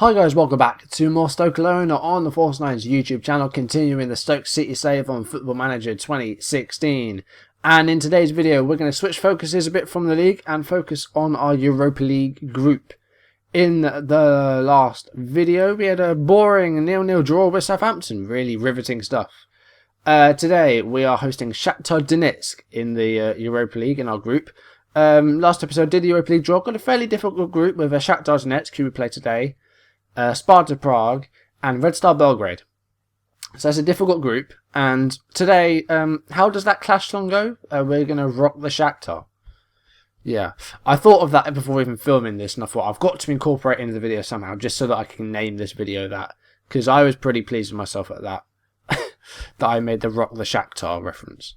Hi guys, welcome back to more Stokelona on the Force 9's YouTube channel, continuing the Stoke City save on Football Manager 2016. And in today's video, we're going to switch focuses a bit from the league and focus on our Europa League group. In the last video, we had a boring 0-0 draw with Southampton, really riveting stuff. Today, we are hosting Shakhtar Donetsk in the Europa League in our group. Last episode did the Europa League draw, got a fairly difficult group with Shakhtar Donetsk, who we play today. Sparta Prague and Red Star Belgrade. So that's a difficult group. And today, how does that clash song go? We're going to rock the Shakhtar. Yeah, I thought of that before even filming this, and I thought I've got to incorporate it into the video somehow, just so that I can name this video that. Because I was pretty pleased with myself at that. That I made the rock the Shakhtar reference.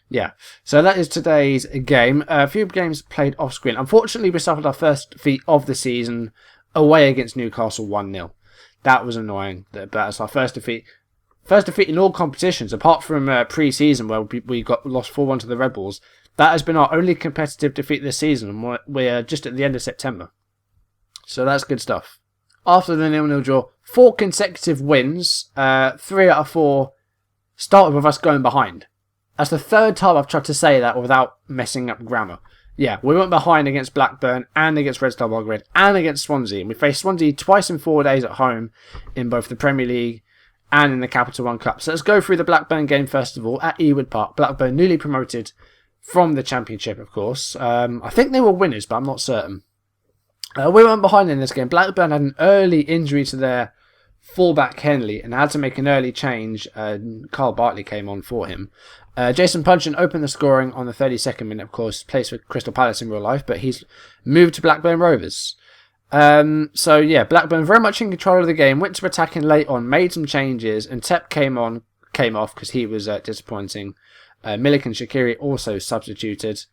Yeah, so that is today's game. A few games played off screen. Unfortunately, we suffered our first defeat of the season away against Newcastle 1-0. That was annoying. But that's our first defeat. First defeat in all competitions, apart from pre-season where we lost 4-1 to the Red Bulls. That has been our only competitive defeat this season, and we're just at the end of September. So that's good stuff. After the 0-0 draw, 4 consecutive wins, 3 out of 4 started with us going behind. That's the third time I've tried to say that without messing up grammar. Yeah, we went behind against Blackburn and against Red Star Belgrade and against Swansea. And we faced Swansea twice in 4 days at home in both the Premier League and in the Capital One Cup. So let's go through the Blackburn game first of all at Ewood Park. Blackburn newly promoted from the Championship, of course. I think they were winners, but I'm not certain. We went behind in this game. Blackburn had an early injury to their fullback Henley and had to make an early change. Carl Bartley came on for him. Jason Puncheon opened the scoring on the 32nd minute, of course, plays for Crystal Palace in real life, but he's moved to Blackburn Rovers. So yeah, Blackburn very much in control of the game, went to attacking late on, made some changes, and Tep came off because he was disappointing. Milik and Shaqiri also substituted.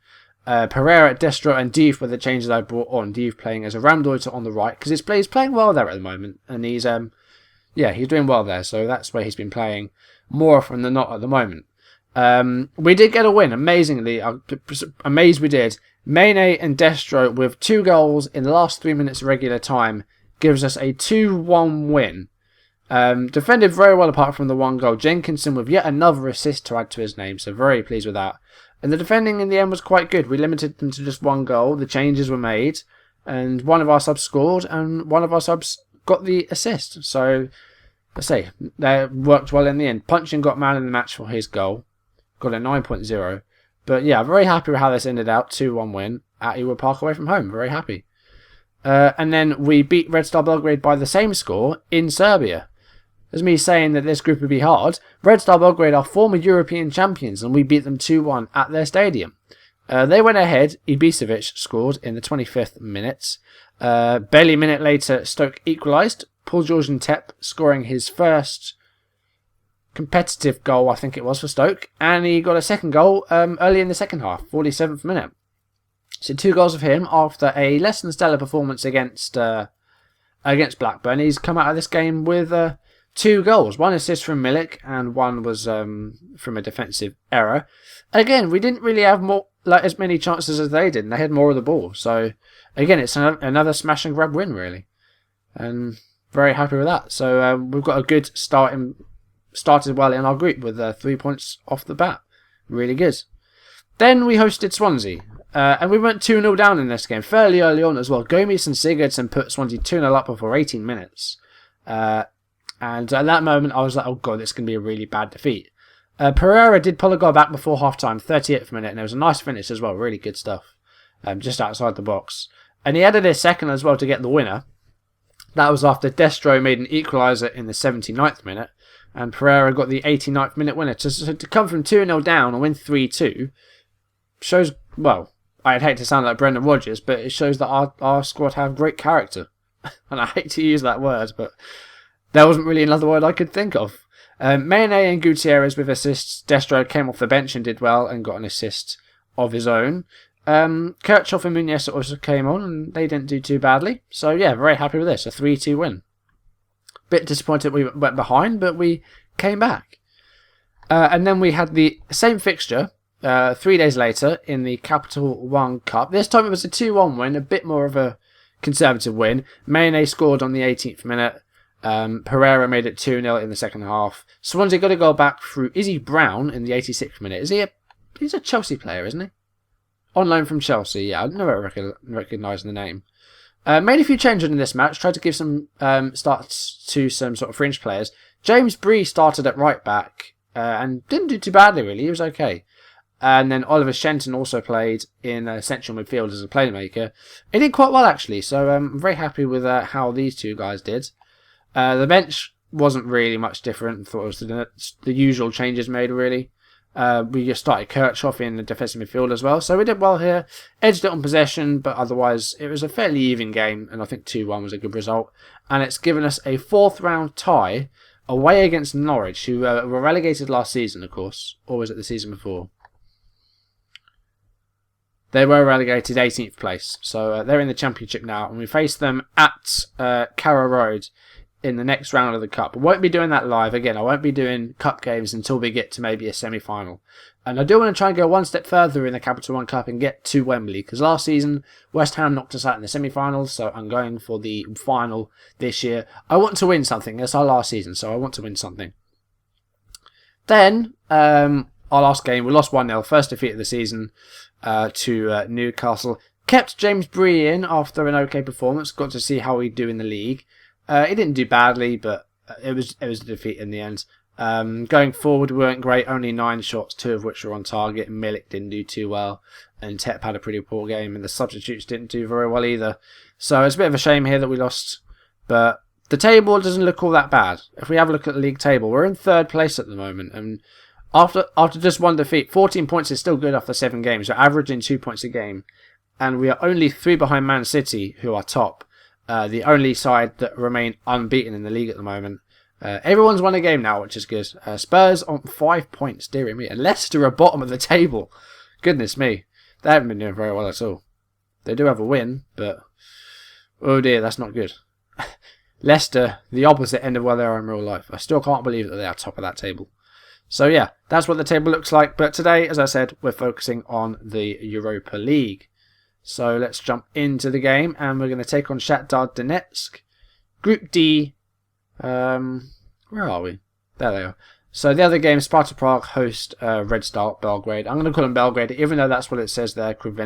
Pereira, Destro and Diouf were the changes I brought on. Diouf playing as a Ramdeuter on the right, because he's playing well there at the moment, and he's doing well there, so that's where he's been playing more often than not at the moment. We did get a win, amazingly. Amazed we did. Mane and Destro with 2 goals in the last 3 minutes of regular time gives us a 2-1 win. Defended very well apart from the 1 goal. Jenkinson with yet another assist to add to his name, so very pleased with that. And the defending in the end was quite good. We limited them to just 1 goal. The changes were made, and one of our subs scored, and one of our subs got the assist. So, let's say, that worked well in the end. Puncheon got man of the match for his goal. Got a 9.0. But yeah, very happy with how this ended out. 2-1 win at Ewood Park away from home. Very happy. And then we beat Red Star Belgrade by the same score in Serbia. There's me saying that this group would be hard. Red Star Belgrade are former European champions and we beat them 2-1 at their stadium. They went ahead. Ibisevic scored in the 25th minute. Barely a minute later, Stoke equalised. Paul George and Tep scoring his first competitive goal, I think it was, for Stoke, and he got a second goal early in the second half, 47th minute. So 2 goals of him after a less than stellar performance against Blackburn. He's come out of this game with 2 goals, 1 assist from Milik and 1 was from a defensive error. Again, we didn't really have as many chances as they did, and they had more of the ball. So again, it's another smash and grab win, really, and very happy with that. So we've got a good started well in our group with 3 points off the bat. Really good. Then we hosted Swansea. And we went 2-0 down in this game. Fairly early on as well. Gomes and Sigurdsson put Swansea 2-0 up before 18 minutes. And at that moment I was like, oh god, this can be a really bad defeat. Pereira did pull a goal back before half-time, 38th minute. And it was a nice finish as well. Really good stuff. Just outside the box. And he added his second as well to get the winner. That was after Destro made an equaliser in the 79th minute. And Pereira got the 89th minute winner. To come from 2-0 down and win 3-2 shows, well, I'd hate to sound like Brendan Rodgers, but it shows that our squad have great character. And I hate to use that word, but there wasn't really another word I could think of. Mane and Gutierrez with assists. Destro came off the bench and did well and got an assist of his own. Kirchhoff and Muñoz also came on and they didn't do too badly. So yeah, very happy with this. A 3-2 win. Bit disappointed we went behind, but we came back. And then we had the same fixture 3 days later in the Capital One Cup. This time it was a 2-1 win, a bit more of a conservative win. Mane scored on the 18th minute. Pereira made it 2-0 in the second half. Swansea got a goal back through Izzy Brown in the 86th minute. He's a Chelsea player, isn't he? On loan from Chelsea, yeah. I never recognise the name. Made a few changes in this match. Tried to give some starts to some sort of fringe players. James Bree started at right back and didn't do too badly, really. He was okay. And then Oliver Shenton also played in central midfield as a playmaker. He did quite well, actually. So I'm very happy with how these two guys did. The bench wasn't really much different. I thought it was the usual changes made, really. We just started Kirchhoff in the defensive midfield as well. So we did well here. Edged it on possession, but otherwise it was a fairly even game. And I think 2-1 was a good result. And it's given us a 4th round tie away against Norwich, who were relegated last season, of course. Or was it the season before? They were relegated 18th place. So they're in the Championship now. And we face them at Carrow Road in the next round of the Cup. I won't be doing that live. Again, I won't be doing Cup games until we get to maybe a semi-final. And I do want to try and go one step further in the Capital One Cup and get to Wembley. Because last season, West Ham knocked us out in the semi-finals. So I'm going for the final this year. I want to win something. That's our last season. So I want to win something. Then, our last game, we lost 1-0. First defeat of the season to Newcastle. Kept James Bree in after an okay performance. Got to see how he'd do in the league. He didn't do badly, but it was a defeat in the end. Going forward, we weren't great. Only 9 shots, 2 of which were on target. Milik didn't do too well, and Tep had a pretty poor game, and the substitutes didn't do very well either. So it's a bit of a shame here that we lost, but the table doesn't look all that bad. If we have a look at the league table, we're in 3rd place at the moment, and after just 1 defeat, 14 points is still good after 7 games. We're averaging 2 points a game, and we are only 3 behind Man City, who are top. The only side that remain unbeaten in the league at the moment. Everyone's won a game now, which is good. Spurs on 5 points, dear me. And Leicester are bottom of the table. Goodness me. They haven't been doing very well at all. They do have a win, but oh dear, that's not good. Leicester, the opposite end of where they are in real life. I still can't believe that they are top of that table. So yeah, that's what the table looks like. But today, as I said, we're focusing on the Europa League. So let's jump into the game, and we're going to take on Shakhtar Donetsk. Group D. Where are we? There they are. So the other game, Sparta Prague host Red Star Belgrade. I'm going to call them Belgrade, even though that's what it says there. I don't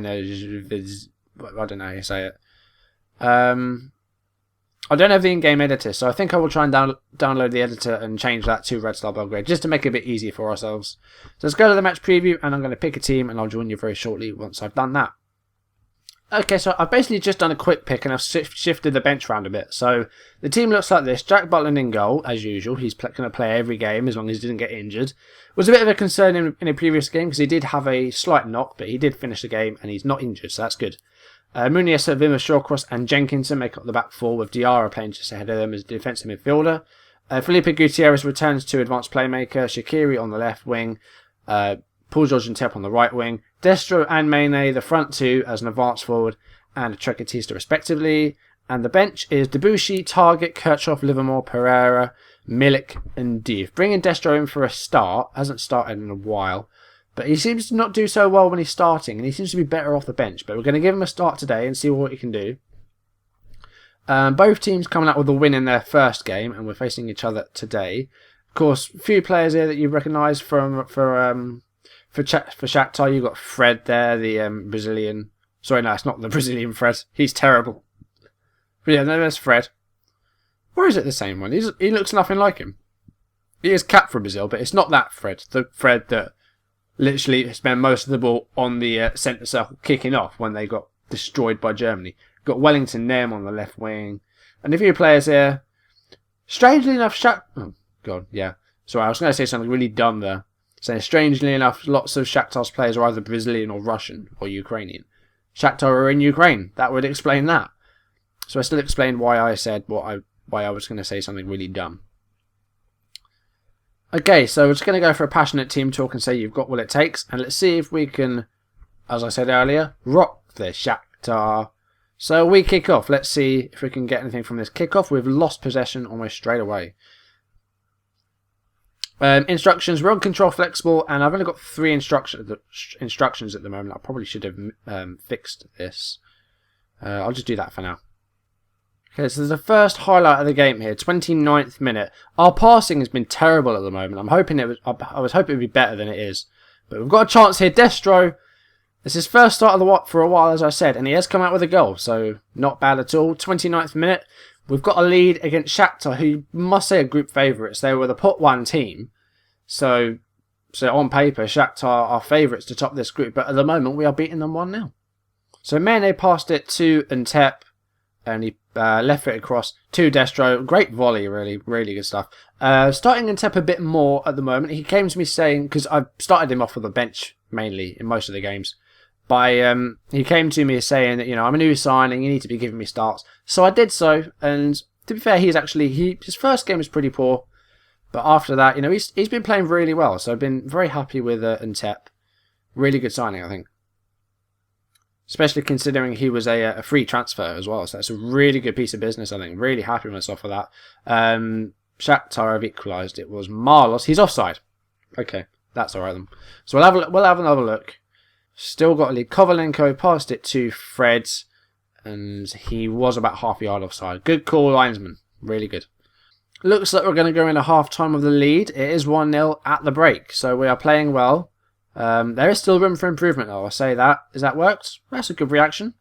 know how you say it. I don't have the in-game editor, so I think I will try and download the editor and change that to Red Star Belgrade, just to make it a bit easier for ourselves. So let's go to the match preview, and I'm going to pick a team, and I'll join you very shortly once I've done that. Okay, so I've basically just done a quick pick and I've shifted the bench around a bit. So the team looks like this. Jack Butland in goal, as usual. He's going to play every game as long as he didn't get injured. Was a bit of a concern in a previous game because he did have a slight knock, but he did finish the game and he's not injured, so that's good. Munier, Vimmer, Shawcross and Jenkinson make up the back four, with Diarra playing just ahead of them as a defensive midfielder. Felipe Gutierrez returns to advanced playmaker. Shaqiri on the left wing. Paul George and Tep on the right wing. Destro and Mane, the front two, as an advanced forward and a Trekatista respectively. And the bench is Debussy, Target, Kirchhoff, Livermore, Pereira, Milik and Div. Bringing Destro in for a start. Hasn't started in a while. But he seems to not do so well when he's starting. And he seems to be better off the bench. But we're going to give him a start today and see what he can do. Both teams coming out with a win in their first game. And we're facing each other today. Of course, a few players here that you recognise for Shakhtar. You've got Fred there, the Brazilian. Sorry, no, it's not the Brazilian Fred. He's terrible. But yeah, no, there's Fred. Or is it the same one? He looks nothing like him. He is capped for Brazil, but it's not that Fred. The Fred that literally spent most of the ball on the centre circle kicking off when they got destroyed by Germany. Got Wellington Nem on the left wing. And a few players here. Strangely enough, oh, God, yeah. Sorry, I was going to say something really dumb there. So strangely enough, lots of Shakhtar's players are either Brazilian or Russian or Ukrainian. Shakhtar are in Ukraine. That would explain that. So I still explained why I said why I was going to say something really dumb. Okay, so we're just going to go for a passionate team talk and say you've got what it takes. And let's see if we can, as I said earlier, rock the Shakhtar. So we kick off. Let's see if we can get anything from this kickoff. We've lost possession almost straight away. Instructions, we're on control flexible, and I've only got 3 instructions at the moment. I probably should have fixed this. I'll just do that for now. Okay, so there's the first highlight of the game here, 29th minute. Our passing has been terrible at the moment. I'm hoping I was hoping it would be better than it is. But we've got a chance here. Destro, it's his first start of the for a while, as I said, and he has come out with a goal, so not bad at all. 29th minute, we've got a lead against Shakhtar, who you must say are group favourites. They were the pot one team, so on paper, Shakhtar are favourites to top this group, but at the moment we are beating them 1-0. So Mane passed it to Ntep, and he left it across to Destro. Great volley, really, really good stuff. Starting Ntep a bit more at the moment. He came to me saying, because I've started him off with the bench mainly in most of the games, he came to me saying that, you know, I'm a new signing, you need to be giving me starts. So I did so, and to be fair, his first game was pretty poor, but after that, you know, he's been playing really well. So I've been very happy with Ntep. Really good signing, I think. Especially considering he was a free transfer as well. So that's a really good piece of business, I think. Really happy with myself for that. Shakhtar have equalised. It was Marlos. He's offside. Okay, that's all right then. So we'll have another look. Still got a lead. Kovalenko passed it to Fred, and he was about half a yard offside. Good call, linesman. Really good. Looks like we're going to go in a half time of the lead. It is 1-0 at the break, so we are playing well. There is still room for improvement, though. I'll say that. Has that worked? That's a good reaction.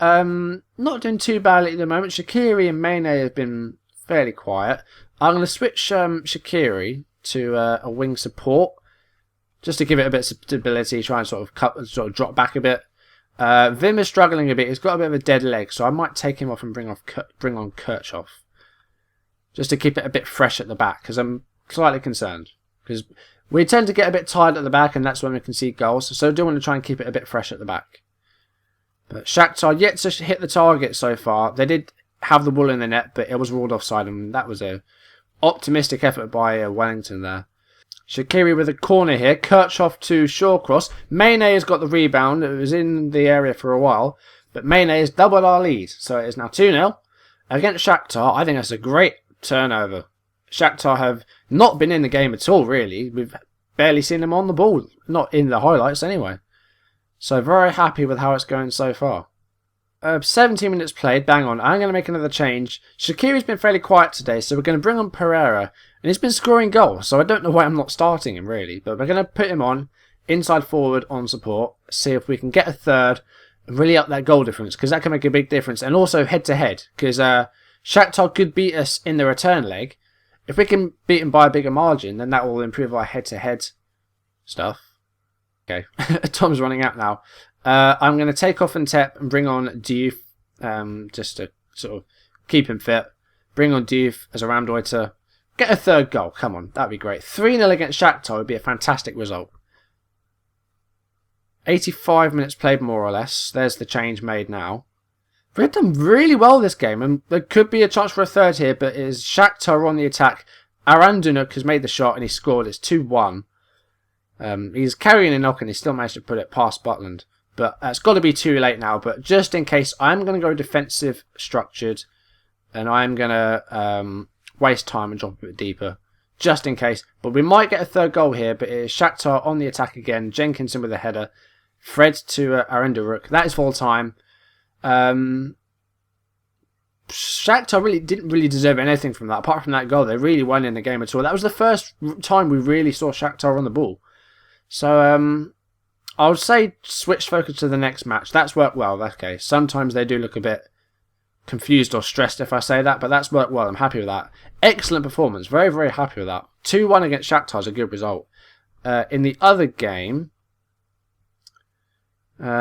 Not doing too badly at the moment. Shaqiri and Mane have been fairly quiet. I'm going to switch Shaqiri to a wing support, just to give it a bit of stability, try and sort of drop back a bit. Vim is struggling a bit. He's got a bit of a dead leg, so I might take him off and bring on Kirchhoff, just to keep it a bit fresh at the back, because I'm slightly concerned. Because we tend to get a bit tired at the back, and that's when we concede goals. So I do want to try and keep it a bit fresh at the back. But Shakhtar yet to hit the target so far. They did have the ball in the net, but it was ruled offside, and that was a optimistic effort by Wellington there. Shaqiri with a corner here. Kirchhoff to Shawcross. Mane has got the rebound. It was in the area for a while, but Mane has doubled our lead. So it is now 2-0 against Shakhtar. I think that's a great turnover. Shakhtar have not been in the game at all, really. We've barely seen them on the ball. Not in the highlights, anyway. So very happy with how it's going so far. 17 minutes played, bang on. I'm going to make another change. Shaqiri's been fairly quiet today, so we're going to bring on Pereira. And he's been scoring goals, so I don't know why I'm not starting him, really. But we're going to put him on, inside forward on support. See if we can get a third and really up that goal difference, because that can make a big difference. And also head-to-head, because Shakhtar could beat us in the return leg. If we can beat them by a bigger margin, then that will improve our head-to-head stuff. Okay, Tom's running out now. I'm going to take off Ntep and bring on Diouf, just to sort of keep him fit. Bring on Diouf as a Ramdeuter. Get a third goal. Come on, that'd be great. 3-0 against Shakhtar would be a fantastic result. 85 minutes played, more or less. There's the change made now. We've done really well this game, and there could be a chance for a third here, but it is Shakhtar on the attack. Arandunuk has made the shot, and he scored. It's 2-1. He's carrying a knock, and he still managed to put it past Butland. But it's got to be too late now. But just in case, I'm going to go defensive structured, and I'm going to waste time and drop a bit deeper, just in case. But we might get a third goal here, but it is Shakhtar on the attack again. Jenkinson with a header. Fred to Arenduruk. That is full time. Shakhtar really didn't deserve anything from that. Apart from that goal, they really weren't in the game at all. That was the first time we really saw Shakhtar on the ball. So I would say switch focus to the next match. That's worked well. Okay, sometimes they do look a bit confused or stressed if I say that, but that's worked well. I'm happy with that. Excellent performance. Very, very happy with that. 2-1 against Shakhtar is a good result. In the other game,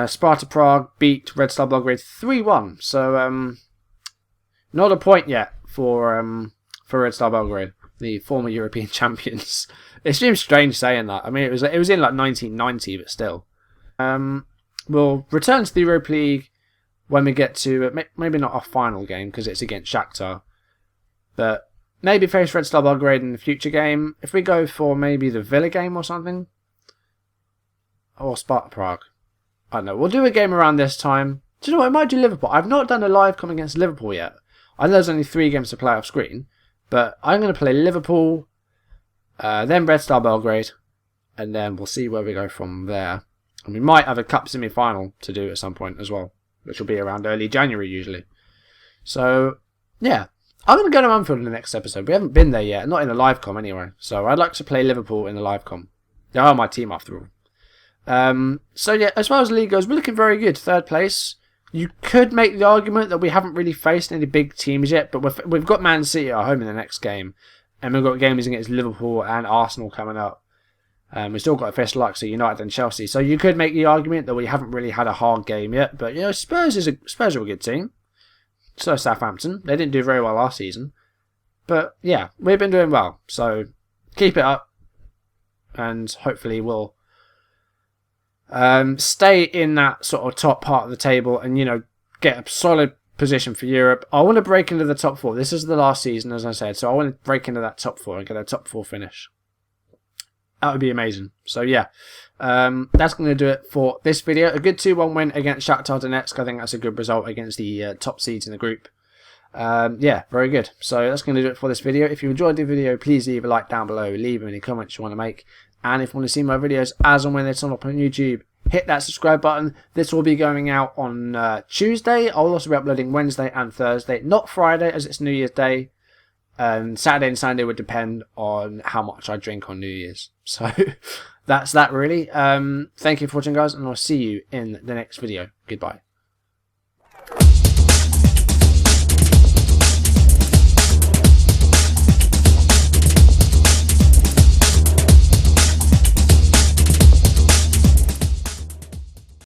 Sparta Prague beat Red Star Belgrade 3-1. So not a point yet for Red Star Belgrade, the former European champions. It seems strange saying that. I mean, it was in like 1990, but still. We'll return to the Europa League when we get to maybe not our final game because it's against Shakhtar, but maybe face Red Star Belgrade in the future game. If we go for maybe the Villa game or something, or Sparta Prague, I don't know. We'll do a game around this time. Do you know what? I might do Liverpool. I've not done a live come against Liverpool yet. I know there's only 3 games to play off screen, but I'm going to play Liverpool, then Red Star Belgrade, and then we'll see where we go from there. And we might have a cup semi-final to do at some point as well, which will be around early January usually. So yeah, I'm going to go to Anfield in the next episode. We haven't been there yet, not in the live com anyway. So I'd like to play Liverpool in the live com. They are my team after all. So yeah, as far as the league goes, we're looking very good. Third place. You could make the argument that we haven't really faced any big teams yet, but we've got Man City at home in the next game, and we've got games against Liverpool and Arsenal coming up. We've still got to face likes of United and Chelsea, so you could make the argument that we haven't really had a hard game yet. But you know, Spurs are a good team. So Southampton, they didn't do very well last season, but yeah, we've been doing well. So keep it up, and hopefully we'll stay in that sort of top part of the table and, you know, get a solid position for Europe. I want to break into the top four. This is the last season, as I said, so I want to break into that top four and get a top four finish. That would be amazing. So yeah, that's going to do it for this video. A good 2-1 win against Shakhtar Donetsk. I think that's a good result against the top seeds in the group. Yeah, very good. So that's going to do it for this video. If you enjoyed the video, please leave a like down below. Leave any comments you want to make. And if you want to see my videos as and when they turn up on YouTube, hit that subscribe button. This will be going out on Tuesday. I'll also be uploading Wednesday and Thursday. Not Friday, as it's New Year's Day. Saturday and Sunday would depend on how much I drink on New Year's. So that's that really. Thank you for watching, guys, and I'll see you in the next video. Goodbye.